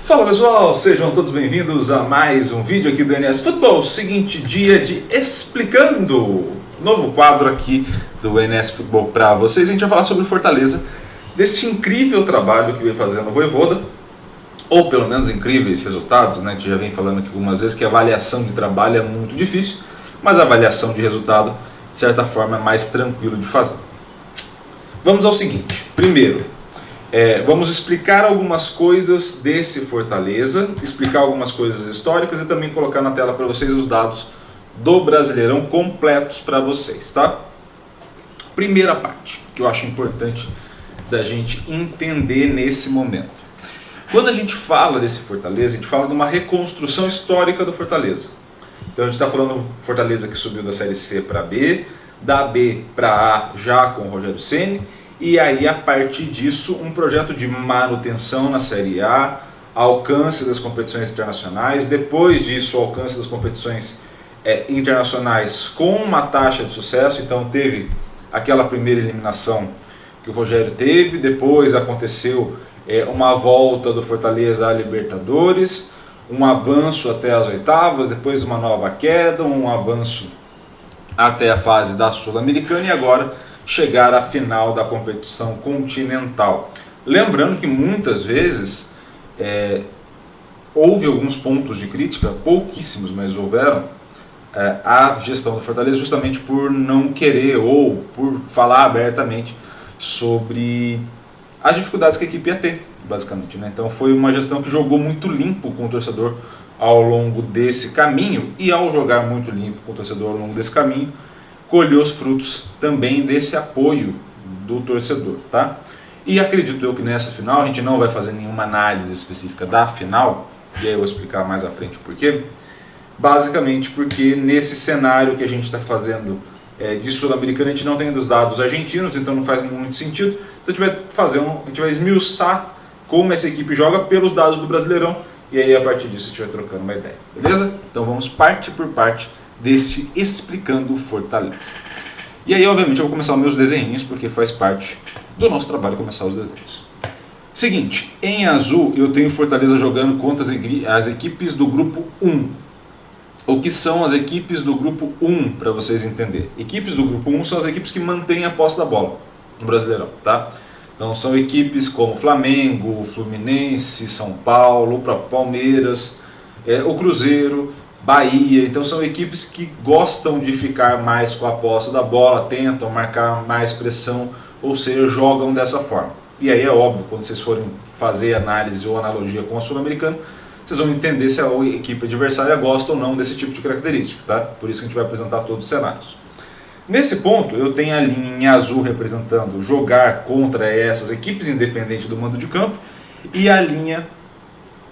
Fala pessoal, sejam todos bem-vindos a mais um vídeo aqui do NS Futebol. Seguinte dia de Explicando, novo quadro aqui do NS Futebol para vocês. A gente vai falar sobre Fortaleza, deste incrível trabalho que vem fazendo o Vojvoda, ou pelo menos incríveis resultados, né? A gente já vem falando aqui algumas vezes que a avaliação de trabalho é muito difícil, mas a avaliação de resultado, de certa forma, é mais tranquilo de fazer. Vamos ao seguinte, primeiro, vamos explicar algumas coisas desse Fortaleza, explicar algumas coisas históricas e também colocar na tela para vocês os dados do Brasileirão completos para vocês, tá? Primeira parte, que eu acho importante da gente entender nesse momento. Quando a gente fala desse Fortaleza, a gente fala de uma reconstrução histórica do Fortaleza. Então a gente está falando do Fortaleza que subiu da Série C para B, da B para A já com o Rogério Ceni, e aí a partir disso um projeto de manutenção na Série A, alcance das competições internacionais, depois disso o alcance das competições internacionais com uma taxa de sucesso. Então teve aquela primeira eliminação que o Rogério teve, depois aconteceu uma volta do Fortaleza à Libertadores, um avanço até as oitavas, depois uma nova queda, um avanço até a fase da Sul-Americana e agora chegar à final da competição continental. Lembrando que muitas vezes houve alguns pontos de crítica, pouquíssimos, mas houveram, à gestão do Fortaleza justamente por não querer ou por falar abertamente sobre as dificuldades que a equipe ia ter, basicamente, né? Então foi uma gestão que jogou muito limpo com o torcedor ao longo desse caminho, e ao jogar muito limpo com o torcedor ao longo desse caminho, colheu os frutos também desse apoio do torcedor, tá? E acredito eu que nessa final a gente não vai fazer nenhuma análise específica da final, e aí eu vou explicar mais à frente o porquê. Basicamente porque nesse cenário que a gente está fazendo de Sul-Americana, a gente não tem dos dados argentinos, então não faz muito sentido. Então a gente vai esmiuçar como essa equipe joga pelos dados do Brasileirão, e aí a partir disso a gente vai trocando uma ideia, beleza? Então vamos parte por parte deste Explicando Fortaleza. E aí obviamente eu vou começar os meus desenhinhos, porque faz parte do nosso trabalho começar os desenhos. Seguinte, em azul eu tenho Fortaleza jogando contra as equipes do grupo 1. O que são as equipes do grupo 1, para vocês entenderem? Equipes do grupo 1 são as equipes que mantêm a posse da bola no Brasileirão, tá? Então são equipes como Flamengo, Fluminense, São Paulo, o próprio Palmeiras, o Cruzeiro, Bahia. Então são equipes que gostam de ficar mais com a posse da bola, tentam marcar mais pressão, ou seja, jogam dessa forma. E aí é óbvio, quando vocês forem fazer análise ou analogia com a Sul-Americana, vocês vão entender se a equipe adversária gosta ou não desse tipo de característica, tá? Por isso que a gente vai apresentar todos os cenários. Nesse ponto, eu tenho a linha em azul representando jogar contra essas equipes, independente do mando de campo, e a linha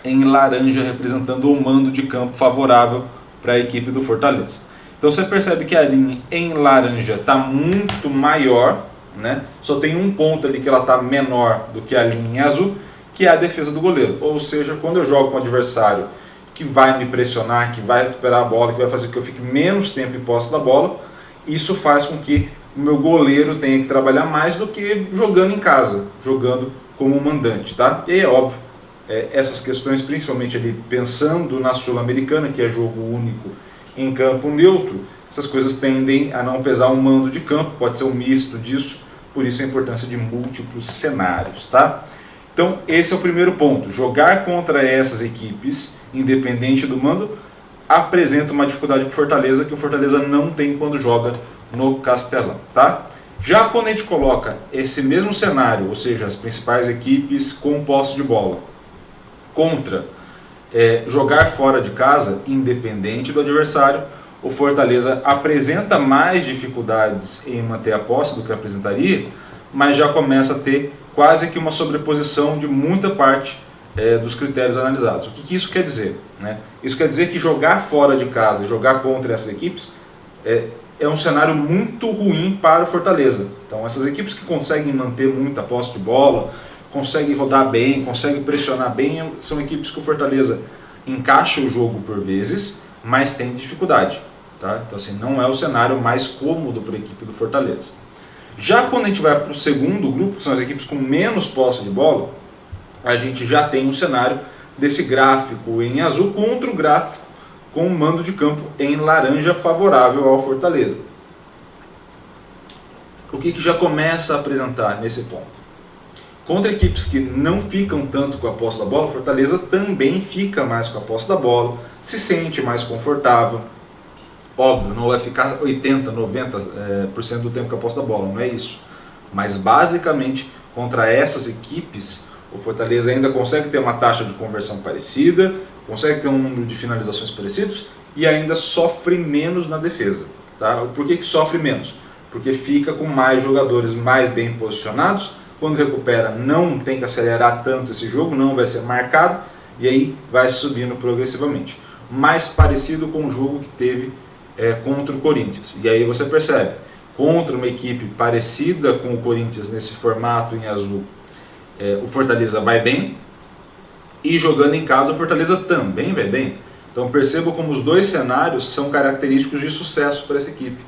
em laranja representando o mando de campo favorável para a equipe do Fortaleza. Então você percebe que a linha em laranja está muito maior, né? Só tem um ponto ali que ela está menor do que a linha em azul, que é a defesa do goleiro. Ou seja, quando eu jogo com um adversário que vai me pressionar, que vai recuperar a bola, que vai fazer com que eu fique menos tempo em posse da bola, isso faz com que o meu goleiro tenha que trabalhar mais do que jogando em casa, jogando como mandante, tá? E aí é óbvio, essas questões, principalmente ali pensando na Sul-Americana, que é jogo único em campo neutro, essas coisas tendem a não pesar um mando de campo, pode ser um misto disso, por isso a importância de múltiplos cenários, tá? Então esse é o primeiro ponto, jogar contra essas equipes, independente do mando, apresenta uma dificuldade para o Fortaleza que o Fortaleza não tem quando joga no Castelão, tá? Já quando a gente coloca esse mesmo cenário, ou seja, as principais equipes com posse de bola, contra jogar fora de casa, independente do adversário, o Fortaleza apresenta mais dificuldades em manter a posse do que apresentaria, mas já começa a ter quase que uma sobreposição de muita parte dos critérios analisados. O que isso quer dizer, né? Isso quer dizer que jogar fora de casa e jogar contra essas equipes é um cenário muito ruim para o Fortaleza. Então essas equipes que conseguem manter muita posse de bola, conseguem rodar bem, conseguem pressionar bem, são equipes que o Fortaleza encaixa o jogo por vezes, mas tem dificuldade, tá? Então assim, não é o cenário mais cômodo para a equipe do Fortaleza. Já quando a gente vai para o segundo grupo, que são as equipes com menos posse de bola, a gente já tem um cenário desse gráfico em azul contra o gráfico com o mando de campo em laranja favorável ao Fortaleza. O que já começa a apresentar nesse ponto? Contra equipes que não ficam tanto com a posse da bola, o Fortaleza também fica mais com a posse da bola, se sente mais confortável. Óbvio, não vai ficar 80%, 90% do tempo com a posse da bola, não é isso. Mas basicamente, contra essas equipes, o Fortaleza ainda consegue ter uma taxa de conversão parecida, consegue ter um número de finalizações parecidos e ainda sofre menos na defesa. Tá? Por que sofre menos? Porque fica com mais jogadores mais bem posicionados. Quando recupera, não tem que acelerar tanto esse jogo, não vai ser marcado, e aí vai subindo progressivamente. Mais parecido com o jogo que teve contra o Corinthians. E aí você percebe, contra uma equipe parecida com o Corinthians nesse formato em azul, o Fortaleza vai bem, e jogando em casa o Fortaleza também vai bem. Então perceba como os dois cenários são característicos de sucesso para essa equipe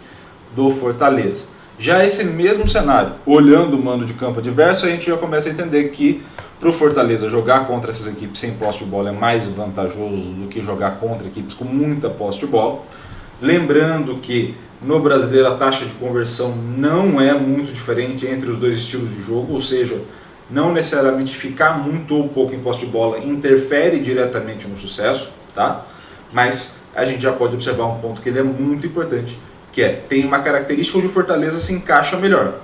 do Fortaleza. Já esse mesmo cenário, olhando o mando de campo adverso, a gente já começa a entender que para o Fortaleza jogar contra essas equipes sem posse de bola é mais vantajoso do que jogar contra equipes com muita posse de bola. Lembrando que no Brasileiro a taxa de conversão não é muito diferente entre os dois estilos de jogo, ou seja, não necessariamente ficar muito ou pouco em posse de bola interfere diretamente no sucesso, tá? Mas a gente já pode observar um ponto que ele é muito importante, que tem uma característica onde o Fortaleza se encaixa melhor.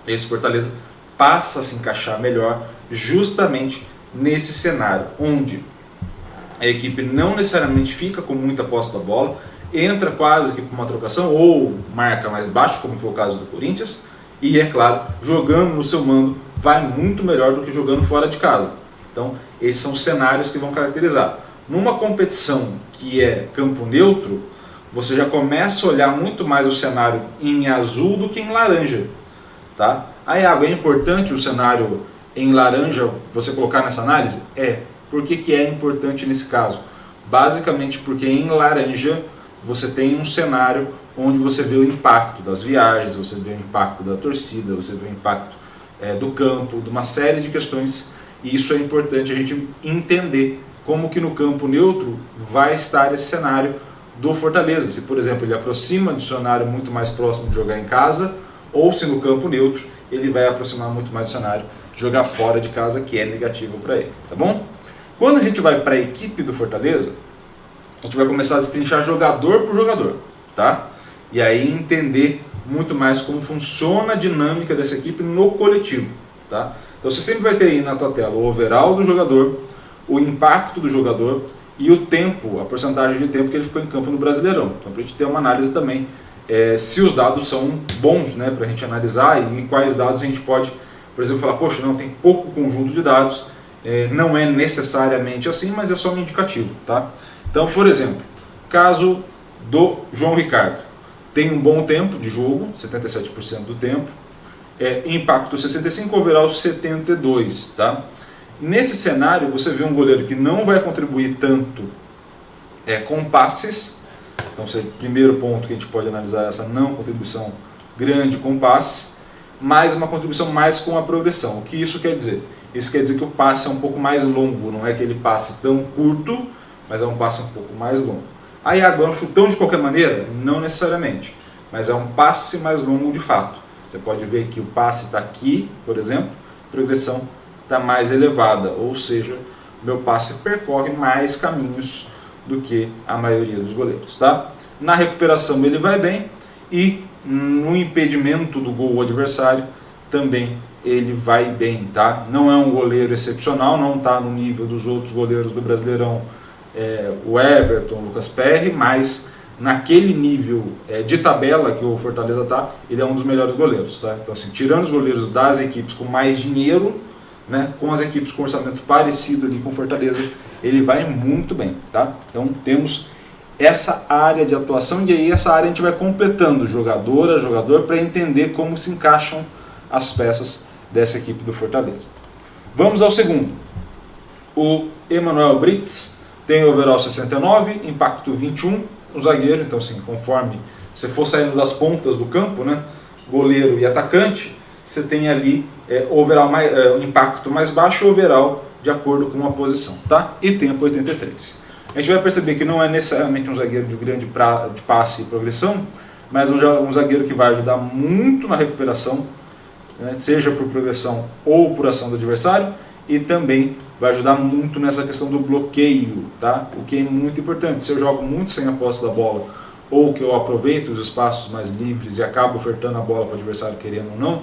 Esse Fortaleza passa a se encaixar melhor justamente nesse cenário, onde a equipe não necessariamente fica com muita posse da bola, entra quase que por uma trocação ou marca mais baixo, como foi o caso do Corinthians, e é claro, jogando no seu mando vai muito melhor do que jogando fora de casa. Então, esses são os cenários que vão caracterizar. Numa competição que é campo neutro, você já começa a olhar muito mais o cenário em azul do que em laranja. Tá? Aí, Iago, é importante o cenário em laranja você colocar nessa análise? Por que é importante nesse caso? Basicamente porque em laranja você tem um cenário onde você vê o impacto das viagens, você vê o impacto da torcida, você vê o impacto do campo, de uma série de questões, e isso é importante a gente entender como que no campo neutro vai estar esse cenário do Fortaleza, se por exemplo ele aproxima de um cenário muito mais próximo de jogar em casa, ou se no campo neutro ele vai aproximar muito mais do cenário de jogar fora de casa, que é negativo para ele, tá bom? Quando a gente vai para a equipe do Fortaleza, a gente vai começar a destrinchar jogador por jogador, tá? E aí entender muito mais como funciona a dinâmica dessa equipe no coletivo, tá? Então você sempre vai ter aí na tua tela o overall do jogador, o impacto do jogador e o tempo, a porcentagem de tempo que ele ficou em campo no Brasileirão. Então para a gente ter uma análise também se os dados são bons, né, para a gente analisar e quais dados a gente pode, por exemplo, falar, poxa, não, tem pouco conjunto de dados, não é necessariamente assim, mas é só um indicativo, tá? Então, por exemplo, caso do João Ricardo, tem um bom tempo de jogo, 77% do tempo, impacto 65, overall 72, tá? Nesse cenário, você vê um goleiro que não vai contribuir tanto com passes. Então, esse é o primeiro ponto que a gente pode analisar, essa não contribuição grande com passes, mas uma contribuição mais com a progressão. O que isso quer dizer? Isso quer dizer que o passe é um pouco mais longo, não é aquele passe tão curto, mas é um passe um pouco mais longo. Aí agora, um chutão de qualquer maneira? Não necessariamente, mas é um passe mais longo de fato. Você pode ver que o passe está aqui, por exemplo, a progressão está mais elevada, ou seja, meu passe percorre mais caminhos do que a maioria dos goleiros, tá? Na recuperação ele vai bem e no impedimento do gol adversário também ele vai bem, tá? Não é um goleiro excepcional, não está no nível dos outros goleiros do Brasileirão, o Everton, o Lucas Perry, mas naquele nível de tabela que o Fortaleza está, ele é um dos melhores goleiros, tá? Então assim, tirando os goleiros das equipes com mais dinheiro, né, com as equipes com orçamento parecido ali com o Fortaleza, ele vai muito bem, tá? Então temos essa área de atuação e aí essa área a gente vai completando jogador a jogador para entender como se encaixam as peças dessa equipe do Fortaleza. Vamos ao segundo. O Emanuel Brits tem overall 69, impacto 21, o zagueiro, então assim, conforme você for saindo das pontas do campo, né, goleiro e atacante, você tem ali overall um impacto mais baixo e overall de acordo com a posição, tá? E tempo 83. A gente vai perceber que não é necessariamente um zagueiro de grande de passe e progressão, mas um zagueiro que vai ajudar muito na recuperação, né, seja por progressão ou por ação do adversário, e também vai ajudar muito nessa questão do bloqueio, tá? O que é muito importante. Se eu jogo muito sem a posse da bola, ou que eu aproveito os espaços mais livres e acabo ofertando a bola para o adversário querendo ou não,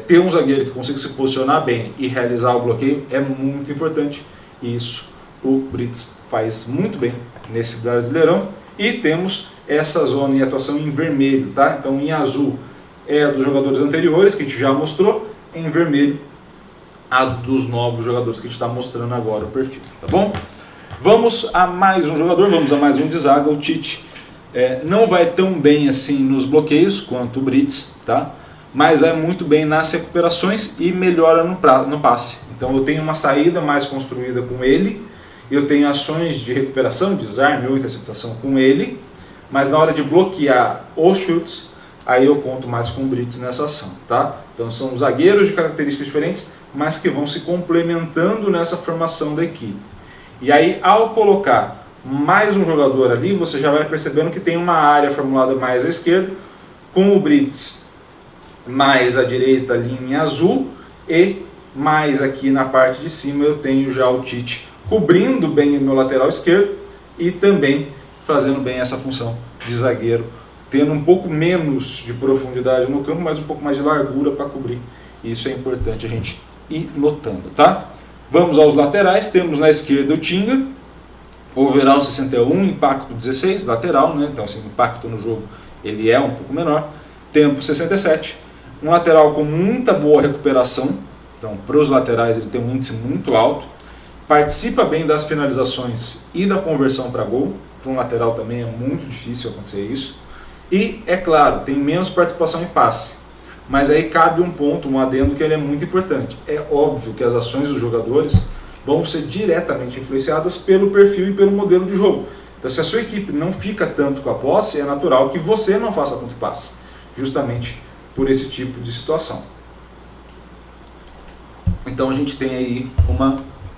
ter um zagueiro que consiga se posicionar bem e realizar o bloqueio é muito importante. E isso o Brits faz muito bem nesse Brasileirão. E temos essa zona de atuação em vermelho, tá? Então em azul é dos jogadores anteriores que a gente já mostrou, em vermelho a dos novos jogadores que a gente está mostrando agora o perfil, tá bom? Vamos a mais um jogador, vamos a mais um de zaga, o Tite. Não vai tão bem assim nos bloqueios quanto o Brits, tá? Mas vai muito bem nas recuperações e melhora no passe. Então eu tenho uma saída mais construída com ele, eu tenho ações de recuperação, desarme ou interceptação com ele, mas na hora de bloquear os chutes, aí eu conto mais com o Brits nessa ação, tá? Então são zagueiros de características diferentes, mas que vão se complementando nessa formação da equipe. E aí, ao colocar mais um jogador ali, você já vai percebendo que tem uma área formulada mais à esquerda, com o Brits mais à direita ali em azul, e mais aqui na parte de cima eu tenho já o Tite cobrindo bem o meu lateral esquerdo e também fazendo bem essa função de zagueiro, tendo um pouco menos de profundidade no campo, mas um pouco mais de largura para cobrir. Isso é importante a gente ir notando, tá? Vamos aos laterais. Temos na esquerda o Tinga, overall 61, impacto 16, lateral, né? Então, assim, o impacto no jogo ele é um pouco menor. Tempo 67, um lateral com muita boa recuperação. Então, para os laterais ele tem um índice muito alto. Participa bem das finalizações e da conversão para gol. Para um lateral também é muito difícil acontecer isso. E, é claro, tem menos participação em passe. Mas aí cabe um ponto, um adendo que ele é muito importante. É óbvio que as ações dos jogadores vão ser diretamente influenciadas pelo perfil e pelo modelo de jogo. Então, se a sua equipe não fica tanto com a posse, é natural que você não faça tanto passe, justamente por esse tipo de situação. Então a gente tem aí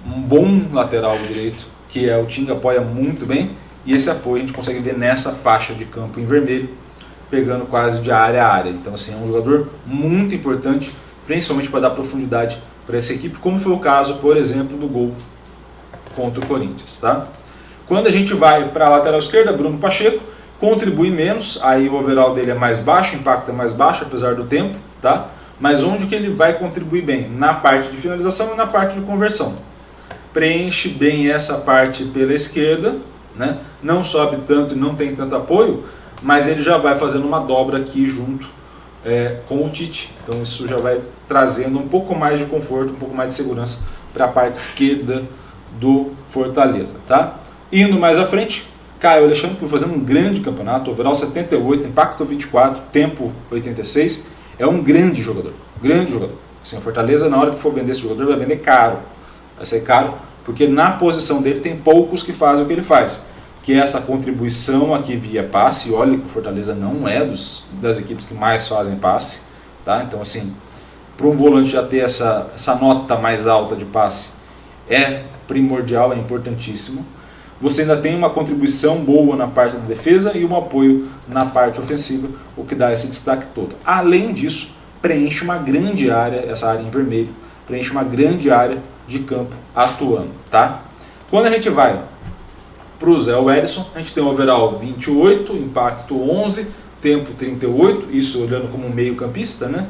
um bom lateral direito, que é o Tinga, apoia muito bem, e esse apoio a gente consegue ver nessa faixa de campo em vermelho, pegando quase de área a área. Então, assim, é um jogador muito importante, principalmente para dar profundidade para essa equipe, como foi o caso, por exemplo, do gol contra o Corinthians, tá? Quando a gente vai para a lateral esquerda, Bruno Pacheco contribui menos, aí o overall dele é mais baixo, o impacto é mais baixo, apesar do tempo, tá? Mas onde que ele vai contribuir bem? Na parte de finalização e na parte de conversão. Preenche bem essa parte pela esquerda, né? Não sobe tanto e não tem tanto apoio, mas ele já vai fazendo uma dobra aqui junto com o Tite. Então isso já vai trazendo um pouco mais de conforto, um pouco mais de segurança para a parte esquerda do Fortaleza, tá? Indo mais à frente, Caio Alexandre, que vai fazendo um grande campeonato, overall 78, impacto 24, tempo 86, é um grande jogador, grande jogador. Assim, o Fortaleza, na hora que for vender esse jogador, vai vender caro, vai ser caro, porque na posição dele tem poucos que fazem o que ele faz, que é essa contribuição aqui via passe. Olha que o Fortaleza não é das equipes que mais fazem passe, tá? Então, assim, para um volante já ter essa nota mais alta de passe é primordial, é importantíssimo. Você ainda tem uma contribuição boa na parte da defesa e um apoio na parte ofensiva, o que dá esse destaque todo. Além disso, preenche uma grande área, essa área em vermelho, preenche uma grande área de campo atuando, tá? Quando a gente vai para o Zé Wellison, a gente tem overall 28, impacto 11, tempo 38, isso olhando como um meio campista, né?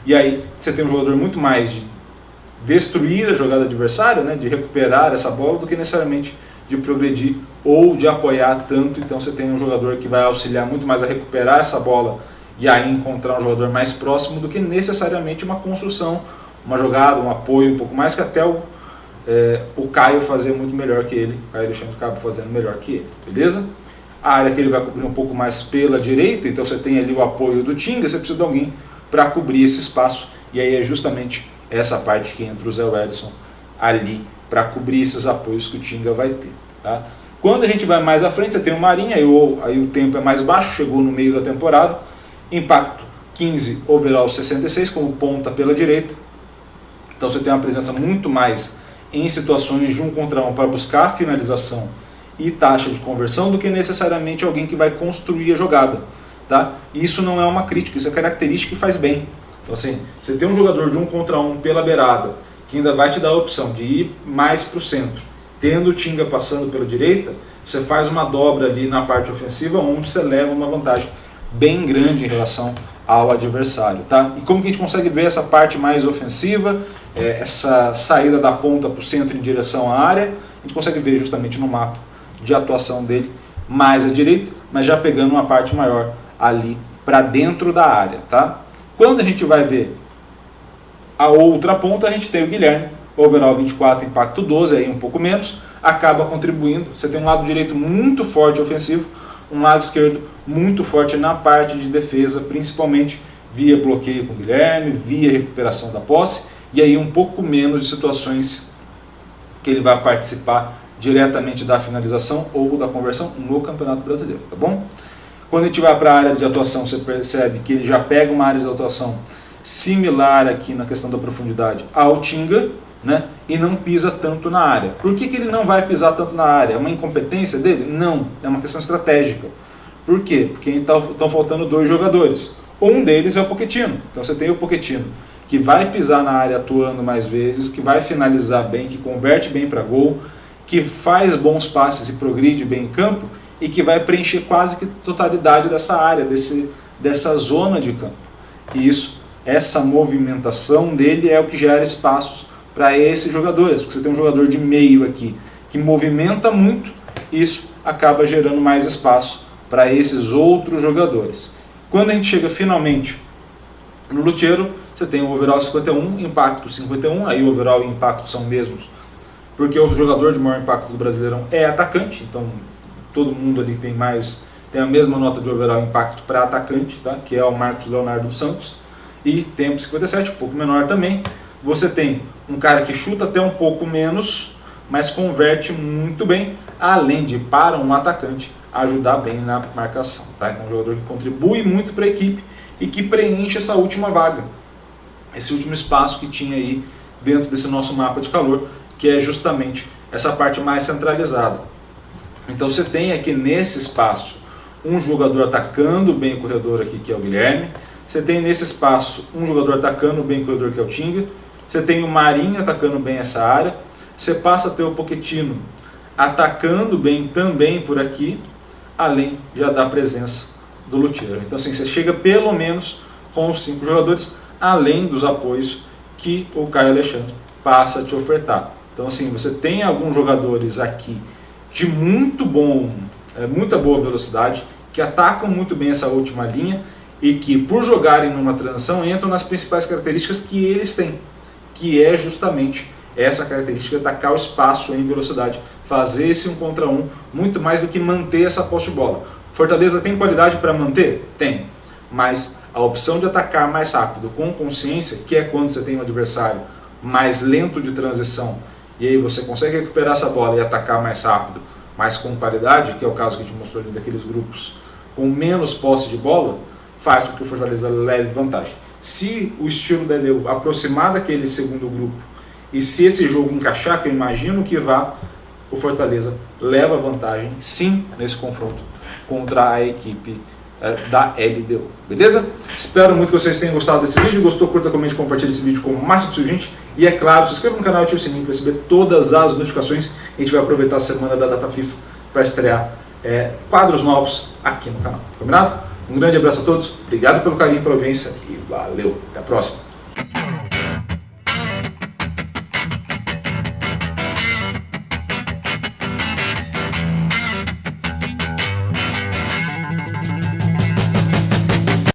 E aí você tem um jogador muito mais de destruir a jogada adversária, né? De recuperar essa bola, do que necessariamente de progredir ou de apoiar tanto. Então você tem um jogador que vai auxiliar muito mais a recuperar essa bola e aí encontrar um jogador mais próximo, do que necessariamente uma construção, uma jogada, um apoio um pouco mais, que até o Caio fazer muito melhor que ele. O Caio Alexandre acaba fazendo melhor que ele, beleza? A área que ele vai cobrir um pouco mais pela direita, então você tem ali o apoio do Tinga, você precisa de alguém para cobrir esse espaço, e aí é justamente essa parte que entra o Zé Wellison ali para cobrir esses apoios que o Tinga vai ter, tá? Quando a gente vai mais à frente, você tem o Marinho, aí o tempo é mais baixo, chegou no meio da temporada, impacto 15 overall 66 como ponta pela direita. Então você tem uma presença muito mais em situações de 1 contra 1 para buscar finalização e taxa de conversão do que necessariamente alguém que vai construir a jogada. Tá? Isso não é uma crítica, isso é característica que faz bem. Então assim, você tem um jogador de 1 contra 1 pela beirada, que ainda vai te dar a opção de ir mais para o centro, tendo o Tinga passando pela direita, você faz uma dobra ali na parte ofensiva, onde você leva uma vantagem bem grande em relação ao adversário. Tá? E como que a gente consegue ver essa parte mais ofensiva, essa saída da ponta para o centro em direção à área? A gente consegue ver justamente no mapa de atuação dele, mais à direita, mas já pegando uma parte maior ali para dentro da área. Tá? Quando a gente vai ver a outra ponta, a gente tem o Guilherme, overall 24, impacto 12, aí um pouco menos, acaba contribuindo. Você tem um lado direito muito forte ofensivo, um lado esquerdo muito forte na parte de defesa, principalmente via bloqueio com o Guilherme, via recuperação da posse, e aí um pouco menos de situações que ele vai participar diretamente da finalização ou da conversão no Campeonato Brasileiro, tá bom? Quando a gente vai para a área de atuação, você percebe que ele já pega uma área de atuação similar aqui na questão da profundidade ao Tinga, né? E não pisa tanto na área. Por que ele não vai pisar tanto na área? É uma incompetência dele? Não, é uma questão estratégica. Por quê? Porque estão faltando 2 jogadores. Um deles é o Pochettino. Então você tem o Pochettino, que vai pisar na área atuando mais vezes, que vai finalizar bem, que converte bem para gol, que faz bons passes e progride bem em campo, e que vai preencher quase que totalidade dessa área, dessa zona de campo. E essa movimentação dele é o que gera espaços para esses jogadores, porque você tem um jogador de meio aqui que movimenta muito, isso acaba gerando mais espaço para esses outros jogadores. Quando a gente chega finalmente no Lutero, você tem o overall 51, impacto 51, aí o overall e impacto são mesmos, porque o jogador de maior impacto do Brasileirão é atacante, então todo mundo ali tem a mesma nota de overall e impacto para atacante, tá? Que é o Marcos Leonardo dos Santos, e tempo 57, um pouco menor também. Você tem um cara que chuta até um pouco menos, mas converte muito bem, além de, para um atacante, ajudar bem na marcação. Tá? Então é um jogador que contribui muito para a equipe e que preenche essa última vaga, esse último espaço que tinha aí dentro desse nosso mapa de calor, que é justamente essa parte mais centralizada. Então você tem aqui nesse espaço um jogador atacando bem o corredor aqui, que é o Guilherme. Você tem nesse espaço um jogador atacando bem o corredor, que é o Tinga. Você tem o Marinho atacando bem essa área. Você passa a ter o Pochettino atacando bem também por aqui, além já da presença do Lutero. Então assim, você chega pelo menos com os 5 jogadores, além dos apoios que o Caio Alexandre passa a te ofertar. Então assim, você tem alguns jogadores aqui de muita boa velocidade, que atacam muito bem essa última linha e que, por jogarem numa transição, entram nas principais características que eles têm, que é justamente essa característica de atacar o espaço em velocidade, fazer esse 1 contra 1, muito mais do que manter essa posse de bola. Fortaleza tem qualidade para manter? Tem, mas a opção de atacar mais rápido, com consciência, que é quando você tem um adversário mais lento de transição, e aí você consegue recuperar essa bola e atacar mais rápido, mas com qualidade, que é o caso que a gente mostrou ali daqueles grupos com menos posse de bola, faz com que o Fortaleza leve vantagem. Se o estilo da Eleu aproximar daquele segundo grupo, e se esse jogo encaixar, que eu imagino que vá, o Fortaleza leva vantagem, sim, nesse confronto contra a equipe da LDU. Beleza? Espero muito que vocês tenham gostado desse vídeo. Gostou, curta, comente, compartilhe esse vídeo com o máximo possível, gente. E é claro, se inscreva no canal e ative o sininho para receber todas as notificações. A gente vai aproveitar a semana da Data FIFA para estrear quadros novos aqui no canal. Combinado? Um grande abraço a todos, obrigado pelo carinho e pela audiência e valeu, até a próxima.